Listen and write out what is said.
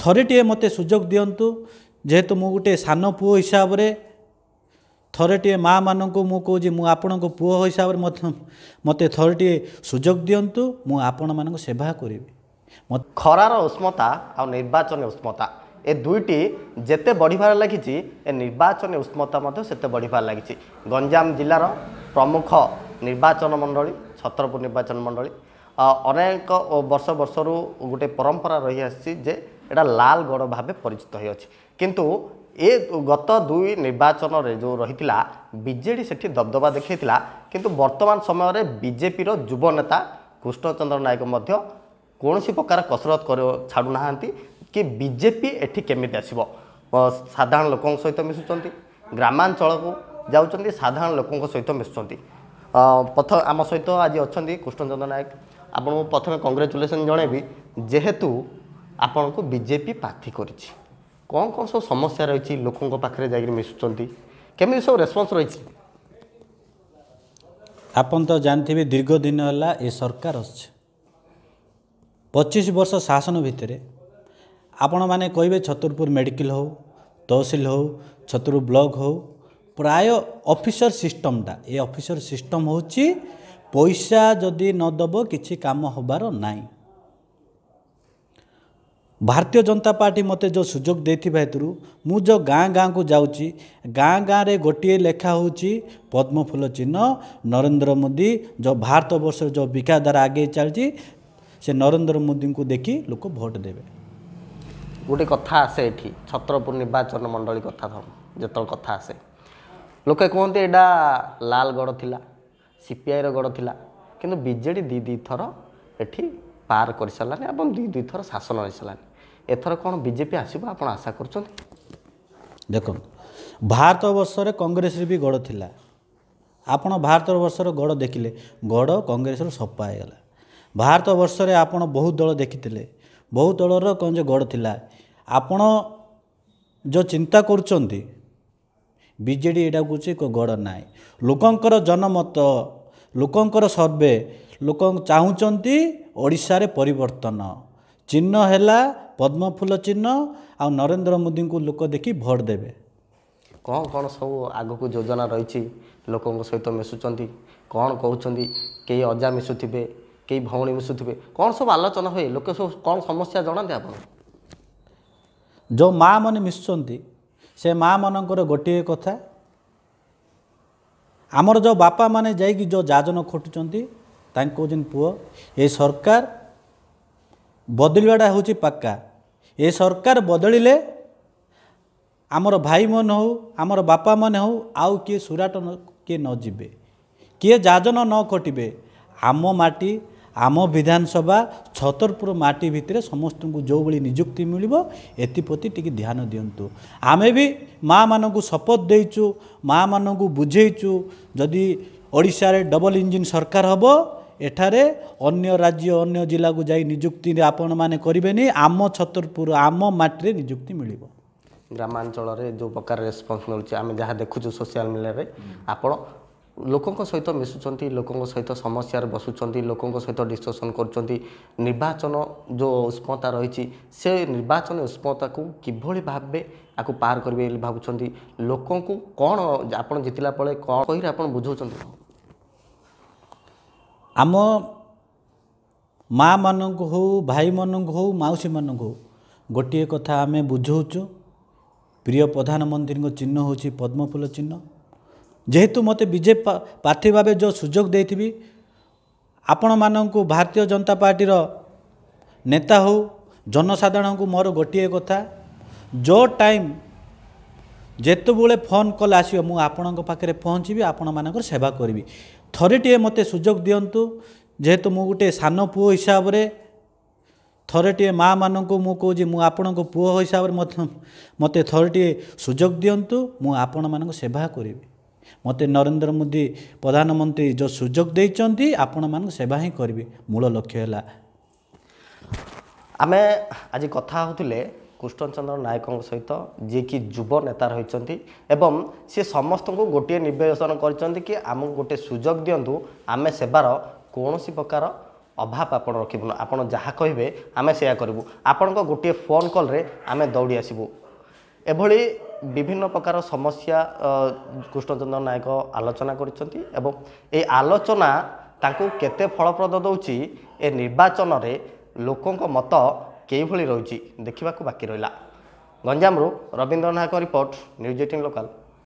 थरेटिए मते सुजोग दियंतु जेहेतु मु गोटे सान पुओ हिसाब रे थरेटिए माँ मानू मु कौच मु आपण पुओ हिसाब से मते थरेटिए सुजोग दियंतु मु आपण मान सेवा करी। खरार उष्मता आ निर्वाचन उष्मता ए दुईटी जेते बढ़िबार लगी ए निर्वाचन उष्मता सेते बढ़िबार लगी। गंजाम जिलार प्रमुख निर्वाचन मंडली छतरपुर निर्वाचन मंडली अनेक वर्ष वर्षरू गोटे परंपरा रही आसी जे एटा लालगढ़ भाव परिचित हो किंतु ए गत दुई निर्वाचन रे जो रही बीजेडी सेठी दबदबा देखा किंतु वर्तमान समय रे बीजेपी रो युव नेता कृष्णचंद्र नायक मध्य कौन प्रकार कसरत कर छाड़ू ना कि बीजेपी एठी केमिति आसीबो। साधारण लोकों सहित मिसुचंती ग्रामांचल को जाउचंती साधारण लोकों सहित मिसुचंती। आम सहित आज अच्छा कृष्णचंद्र नायक आपको प्रथम कंग्रेचुलेसन जनइबी जेहेतु आपण को बीजेपी प्रार्थी करिछि कौन कौन सब समस्या रही लोकों पाखे जाकर मिसुचंती केमिति सब रेस्पॉन्स रही। आपन तो जानथिबे दीर्घ दिन होला ए सरकार अछि 25 वर्ष शासन भितर आपण माने कहबे छतरपुर मेडिकल हो तहसिल हो छतरपुर ब्लॉक हो प्राय ऑफिसर सिस्टमटा ए ऑफिसर सिस्टम होची पैसा जदि न दब किछि काम होबार नाही। भारतीय जनता पार्टी मते जो सुजोग देथिबा हेतु मु जो गाँ गाँ को जाउची गाँ गाँ रे गोटे लेखा होची पद्म फूल चिन्ह नरेंद्र मोदी जो भारत वर्ष जो विकास द्वारा आगे चलती से नरेंद्र मोदी को देखी लोक भोट देवे। गोटे कथा आसे एठी छतरपुर निर्वाचन मंडली कथा जो कथा आसे लोके कहते एडा लालगढ़ थिला सीपीआई रो गढ़ थिला किंतु बीजेडी दी थर एठी पार कर सारानी और दी थर शासन हो सारानी एथर कौन बीजेपी आसब आप आशा कर देख भारत वर्ष रे कांग्रेस रे भी गढ़ थिला आपण भारत वर्ष रो गढ़ देखिले गढ़ कांग्रेस रो सफा होगला। भारत वर्ष रे आपण बहुत दल देखिथिले बहुत दलर कौन जो गढ़ थिला आपण जो चिंता करुचंती बीजेडी एटा कुछ गढ़ नाई लोकंकर जनमत लोकंकर सर्वे लोक चाहूँगी ओडिशा रे परिवर्तन चिन्ह हैला पद्मफूल चिन्ह आ नरेंद्र मोदी को लोक देखी भोट देवे। कौन कौन सब आग को योजना रही लोकों सहित मिसुचंती कौन कहते कई अजा मिसुथिबे कई भौणी मिसुथिबे कौन सब आलोचना हुए लोक सब कौन समस्या जनाते आप जो माँ मैंने मिसुचंती से माँ मानकर गोटे कथा आमर जो बापा माने जाइकी जो जाजन खटुचंती कहते पुओ ये सरकार बदलवाटा हूँ पक्का ये सरकार बदलिले आमर भाई मन हो आमर बापा मन हो आउ किए सुराट किए न जीवे किए जाजन न खटिबे आम माटी आम विधानसभा छतरपुर माटी भितर समस्त को जो बड़ी निजुक्ति मिलिबो एतिप्रति टिके ध्यान दिंतु। आमे भी माँ मानू शपथ देचु माँ मानू बुझेचु जदि ओडिशा रे डबल इंजिन सरकार हबो एठारे अन्य राज्य अन्य जिला को जाई निजुक्ति आपण माने करिबेनी आम छतरपुर आम माटी निजुक्ति मिलिबो। ग्रामांचल रे जो प्रकार रेस्पॉन्स मिलुछि आमे जहाँ देखुछु सोशल मीडिया रे आपण लोकों सहित मिसुचंती लोकों सहित समस्या बसुचंती लोकों सहित डिस्कसन करुचंती निर्वाचन जो उष्मता रही से निर्वाचन उष्मता को किभली भाबे आकु पार करिवे भाबुचंती लोकों को कौन आपण जितिला पळे कौन कहि आपण बुझौचंती आम माँ मानक हो भाई मानक हो मौसी मानक हो गोटे कथा आमे बुझौचु प्रिय प्रधानमंत्री को चिन्ह होची पद्मफूल चिन्ह जेहेतु मते बीजेपी प्रार्थी भाव जो सुजोग देथिबी आपण मानकु भारतीय जनता पार्टी रो नेता हो जनसाधारण को मोर गोटे कथा जो टाइम जेतबुले फोन कॉल आसियो मु आपणक पाखरे पहुँचीबी आपण मानकर सेवा करी थरेटिए मते सुजोग दियंतु जेहेतु मु गोटे सान पुओ हिसाब रे थरेटिए माँ मानू मु कौच मु आपण पुओ हिसाब से मते थरेटिए सुजोग दियंतु मु आपण मानक सेवा करी मते नरेंद्र मोदी प्रधानमंत्री जो सुजोग देइचंती आपण मानक सेवा ही करी मूल लक्ष्य है। आमे आज कथा होतुले कृष्णचंद्र नायक सहित जी कि युव नेता रही एवं सी समस्त को गोटे निवेदन कर कि आमको गोटे सुजोग दिंतु आमे सेवार कौन प्रकार ଅଭାବ ଆପଣ ରଖିବୁନି। ଆପଣ ଯାହା କହିବେ ଆମେ ସେୟା କରିବୁ। ଆପଣଙ୍କ ଗୋଟିଏ ଫୋନ୍ କଲ୍ରେ ଆମେ ଦୌଡ଼ି ଆସିବୁ। ଏଭଳି ବିଭିନ୍ନ ପ୍ରକାର ସମସ୍ୟା କୃଷ୍ଣଚନ୍ଦ୍ର ନାୟକ ଆଲୋଚନା କରିଛନ୍ତି ଏବଂ এই ଆଲୋଚନା ତାଙ୍କୁ କେତେ ଫଳପ୍ରଦ ଦେଉଛି ଏ ନିର୍ବାଚନରେ ଲୋକଙ୍କ ମତ କେଉଁଭଳି ରହିଛି ଦେଖିବାକୁ ବାକି ରହିଲା। ଗଞ୍ଜାମରୁ Rabindra Nayak report, News 18 local.